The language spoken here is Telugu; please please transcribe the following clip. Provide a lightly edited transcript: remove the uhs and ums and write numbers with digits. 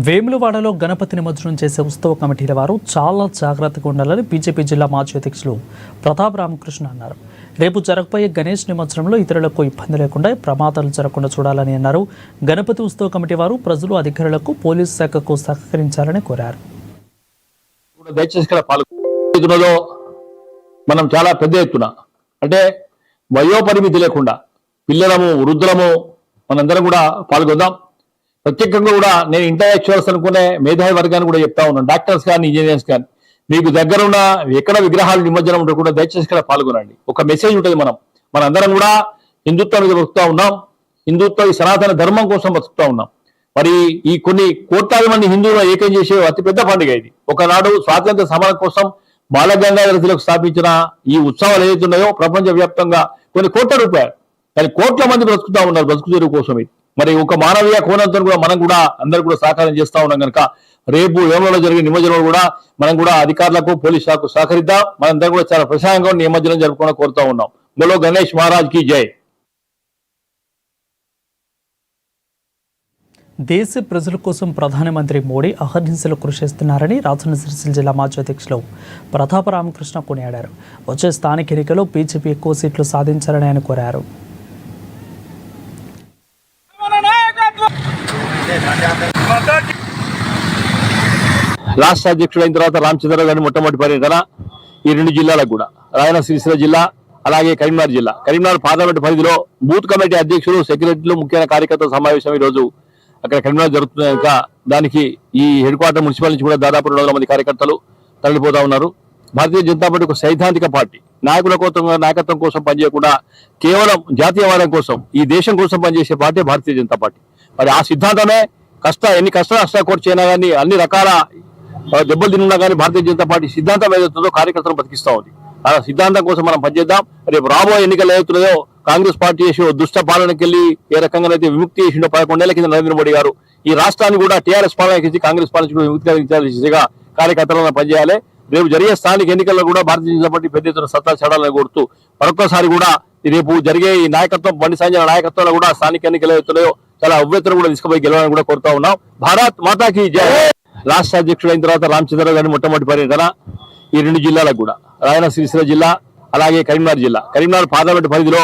వేములవాడలో గణపతి నిమజ్జనం చేసే ఉత్సవ కమిటీల వారు చాలా జాగ్రత్తగా ఉండాలని బీజేపీ జిల్లా మాజీ అధ్యక్షులు ప్రతాప్ రామకృష్ణ అన్నారు. రేపు జరగబోయే గణేష్ నిమజ్జనంలో ఇతరులకు ఇబ్బంది లేకుండా ప్రమాదాలు జరగకుండా చూడాలని అన్నారు. గణపతి ఉత్సవ కమిటీ వారు ప్రజలు, అధికారులకు, పోలీసు శాఖకు సహకరించాలని కోరారు. మనం చాలా పెద్ద ఎత్తున అంటే వయోపరిమితి లేకుండా పిల్లలము, వృద్ధులము మనందరం కూడా పాల్గొందాం. ప్రత్యేకంగా కూడా నేను ఇంటలెక్చువల్స్ అనుకునే మేధావి వర్గాన్ని కూడా చెప్తా ఉన్నాను. డాక్టర్స్ కానీ, ఇంజనీర్స్ కానీ, మీకు దగ్గర ఉన్న ఎక్కడ విగ్రహాలు నిమజ్జనం ఉంటే కూడా దయచేసి ఇక్కడ పాల్గొనండి. ఒక మెసేజ్ ఉంటుంది. మనందరం కూడా హిందుత్వం మీద బతుకుతా ఉన్నాం. హిందుత్వ ఈ సనాతన ధర్మం కోసం బతుకుతా ఉన్నాం. మరి ఈ కొన్ని కోట్లాది మంది హిందువులు ఏకం చేసే అతిపెద్ద పండుగ ఇది. ఒకనాడు స్వాతంత్ర సమరం కోసం బాలగంగాధర తిలక్ స్థాపించిన ఈ ఉత్సవాలు ఏదైతున్నాయో ప్రపంచ వ్యాప్తంగా కొన్ని కోట్ల రూపాయలు, కానీ కోట్ల మంది బ్రతుకుతా ఉన్నారు బతుకు తెరువు కోసం. ఇది మరి ఒక మానవీయ కోణంతో కూడా మనం కూడా అందరూ కూడా సహకారం చేస్తా ఉన్నాం. కనుక రేపు వేములలో జరిగే నిమజ్జనం కూడా మనం కూడా అధికారులకు, పోలీసు శాఖకు సహకరిద్దాం. మనందరం కూడా చాలా ప్రశాంతంగా నిమజ్జనం జరుపుకోవడం కోరుతా ఉన్నాం. బోలో గణేష్ మహారాజ్ కి జై. దేశ ప్రజల కోసం ప్రధానమంత్రి మోడీ అహర్నిశలు కృషి చేస్తున్నారని రాజన్న సిరిసిల్ల జిల్లా మాజీ అధ్యక్షులు ప్రతాప రామకృష్ణ కొనియాడారు. వచ్చే స్థానిక ఎన్నికల్లో బీజేపీ ఎక్కువ సీట్లు సాధించాలని ఆయన కోరారు. రాష్ట్ర అధ్యక్షుడైన తర్వాత రామచంద్రరావు గారి మొట్టమొదటి పర్యటన ఈ రెండు జిల్లాలకు కూడా, రాయన సిరిసిల్ల జిల్లా అలాగే కరీంనగర్ జిల్లా. కరీంనగర్ పార్లమెంట్ పరిధిలో బూత్ కమిటీ అధ్యక్షులు, సెక్రటరీలు, ముఖ్యమైన కార్యకర్తల సమావేశం ఈ రోజు అక్కడ కరీంనగర్ జరుగుతుంది. కనుక దానికి ఈ హెడ్ క్వార్టర్ మున్సిపల్ నుంచి కూడా దాదాపు 200 మంది కార్యకర్తలు తరలిపోతా ఉన్నారు. భారతీయ జనతా పార్టీ ఒక సైద్ధాంతిక పార్టీ. నాయకత్వం కోసం పనిచేయకుండా కేవలం జాతీయవాదం కోసం, ఈ దేశం కోసం పనిచేసే పార్టీ భారతీయ జనతా పార్టీ. మరి ఆ సిద్ధాంతమే ఎన్ని కష్టాలు కోర్చైనా కానీ, అన్ని రకాల దెబ్బలు తిన్నా కానీ భారతీయ జనతా పార్టీ సిద్ధాంతం ఏదవుతుందో కార్యకర్తలను బతికిస్తా ఉంది. ఆ సిద్ధాంతం కోసం మనం పనిచేద్దాం. రేపు రాబోయే ఎన్నికలు ఏదవుతుందో కాంగ్రెస్ పార్టీ చేసి దుష్ట పాలనకి వెళ్ళి ఏ రకంగా అయితే విముక్తి చేసిండో 11 ఏళ్ల కింద నరేంద్ర మోడీ గారు ఈ రాష్ట్రాన్ని కూడా టీఆర్ఎస్ పాలనకి కాంగ్రెస్ పాలన విముక్తి కలిగించాల్సిగా కార్యకర్తలను పనిచేయాలి. రేపు జరిగే స్థానిక ఎన్నికల్లో కూడా భారతీయ జనతా పార్టీ పెద్ద ఎత్తున సత్తా చాడాలని కోరుతూ మరొకసారి కూడా రేపు జరిగే ఈ నాయకత్వం, బండి సంజయ్ నాయకత్వంలో కూడా స్థానిక ఎన్నికలు ఏవైతున్నాయో చాలా ఉవ్వెత్తున కూడా తీసుకుపోయి గెలవాలని కూడా కోరుతా ఉన్నాం. భారత్ మాతాకి జై. రాష్ట్ర అధ్యక్షుడైన తర్వాత రామచంద్రరావు గారి మొట్టమొదటి పర్యటన ఈ రెండు జిల్లాలకు కూడా, రాయన సిరిసిల్ల జిల్లా అలాగే కరీంనగర్ జిల్లా. కరీంనగర్ పార్లమెంట్ పరిధిలో